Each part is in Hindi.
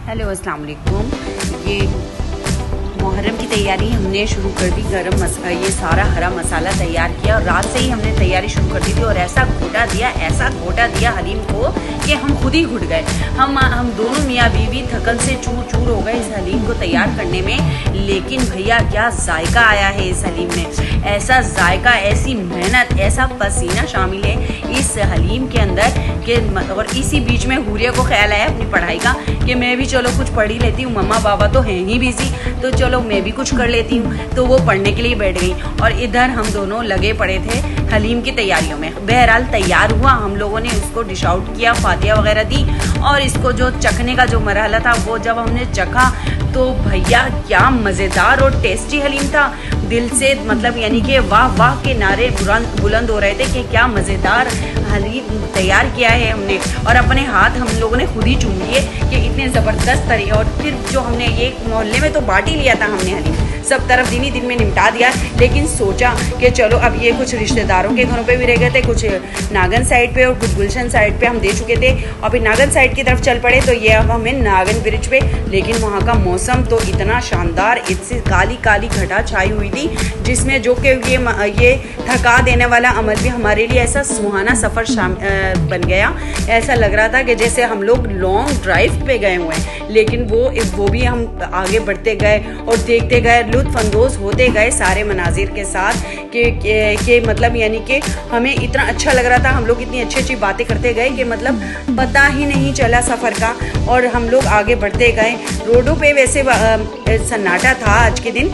हेलो अस्सलाम वालेकुम। ये मुहर्रम की तैयारी हमने शुरू कर दी। ये सारा हरा मसाला तैयार किया और रात से ही हमने तैयारी शुरू कर दी थी और ऐसा घोटा दिया हलीम को कि हम खुद ही घुट गए। हम दोनों मियाँ बीवी थकन से चूर चूर हो गए इस हलीम को तैयार करने में। लेकिन भैया क्या जायका आया है इस हलीम में, ऐसा जायका, ऐसी मेहनत, ऐसा पसीना शामिल है इस हलीम के अंदर कि और इसी बीच में हुरिया को ख्याल आया अपनी पढ़ाई का कि मैं भी चलो कुछ पढ़ ही लेती हूँ, मम्मा पापा तो हैं ही बिजी, तो चलो मैं भी कुछ कर लेती हूँ। तो वो पढ़ने के लिए बैठ गई और इधर हम दोनों लगे पड़े थे हलीम की तैयारियों में। बहरहाल तैयार हुआ, हम लोगों ने उसको डिश आउट किया, फातिया वगैरह दी और इसको जो चखने का जो मरहला था वो जब हमने चखा तो भैया क्या मज़ेदार और टेस्टी हलीम था। दिल से मतलब यानी कि वाह वाह के नारे बुलंद हो रहे थे कि क्या मज़ेदार हलीम तैयार किया है हमने। और अपने हाथ हम लोगों ने खुद ही चूम लिए कि इतने ज़बरदस्त तरीके। और फिर जो हमने ये मोहल्ले में तो बांट ही लिया था हमने हलीम, सब तरफ दिन ही दिन में निपटा दिया। लेकिन सोचा कि चलो अब ये कुछ रिश्तेदारों के घरों पे भी रह गए थे, कुछ नागन साइड पे और कुछ गुलशन साइड पे हम दे चुके थे और फिर नागन साइड की तरफ चल पड़े। तो ये अब हमें नागन ब्रिज पे, लेकिन वहाँ का मौसम तो इतना शानदार, इससे काली काली घटा छाई हुई थी जिसमें जो कि ये थका देने वाला अमल भी हमारे लिए ऐसा सुहाना सफ़र बन गया। ऐसा लग रहा था कि जैसे हम लोग लॉन्ग ड्राइव पे गए हुए हैं। लेकिन वो भी हम आगे बढ़ते गए और देखते गए, लुत्फ़अंदोज़ होते गए सारे मनाजिर के साथ कि मतलब यानी कि हमें इतना अच्छा लग रहा था, हम लोग इतनी अच्छी अच्छी बातें करते गए कि मतलब पता ही नहीं चला सफ़र का और हम लोग आगे बढ़ते गए। रोडों पे वैसे सन्नाटा था आज के दिन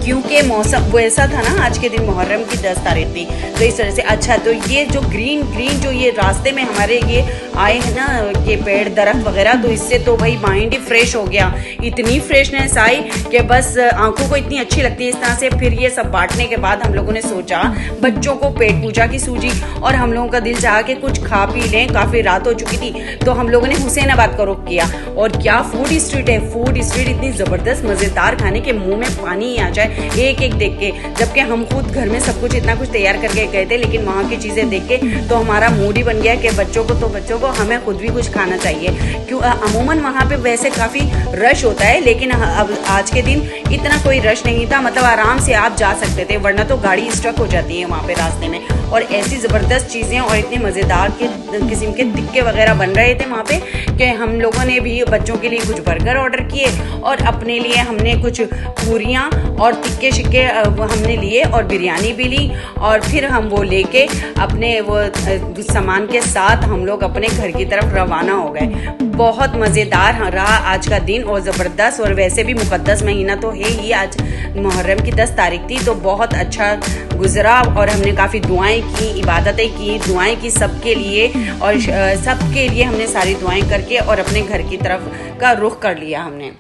क्योंकि मौसम वो ऐसा था ना, आज के दिन मुहर्रम की 10 तारीख थी, तो इस तरह से अच्छा। तो ये जो ग्रीन जो ये रास्ते में हमारे ये आए हैं ना, ये पेड़ दरख्त वगैरह, तो इससे तो भाई माइंड ही फ्रेश हो गया। इतनी फ्रेशनेस आई कि बस आंखों को इतनी अच्छी लगती है इस तरह से। फिर ये सब बांटने के बाद हम लोगों ने सोचा बच्चों को पेट पूजा की सूझी और हम लोगों का दिल चाहा कि कुछ खा पी लें, काफ़ी रात हो चुकी थी। तो हम लोगों ने हुसैनाबाद का रुख किया और क्या फूड स्ट्रीट है, फूड स्ट्रीट इतनी ज़बरदस्त मज़ेदार, खाने के मुँह में पानी ही आ जाए एक एक देख के। जबकि हम खुद घर में सब कुछ इतना कुछ तैयार करके गए थे, लेकिन वहाँ की चीज़ें देख के तो हमारा मूड ही बन गया कि बच्चों को हमें खुद भी कुछ खाना चाहिए। क्यों अमूमन वहाँ पे वैसे काफ़ी रश होता है, लेकिन अब आज के दिन इतना कोई रश नहीं था, मतलब आराम से आप जा सकते थे, वरना तो गाड़ी स्टक हो जाती है वहाँ पे रास्ते में। और ऐसी ज़बरदस्त चीज़ें और इतने मज़ेदार के किस्म के टिक्के वगैरह बन रहे थे वहाँ पे कि हम लोगों ने भी बच्चों के लिए कुछ बर्गर ऑर्डर किए और अपने लिए हमने कुछ पूरियाँ और टिक्के शिक्के हमने लिए और बिरयानी भी ली। और फिर हम वो लेके अपने वो सामान के साथ हम लोग अपने घर की तरफ रवाना हो गए। बहुत मज़ेदार रहा आज का दिन और ज़बरदस्त। और वैसे भी मुक़द्दस महीना तो है ही, आज मुहर्रम की 10 तारीख थी, तो बहुत अच्छा गुजरा और हमने काफ़ी दुआएं की, इबादतें की, दुआएं की सबके लिए और सबके लिए हमने सारी दुआएं करके और अपने घर की तरफ का रुख कर लिया हमने।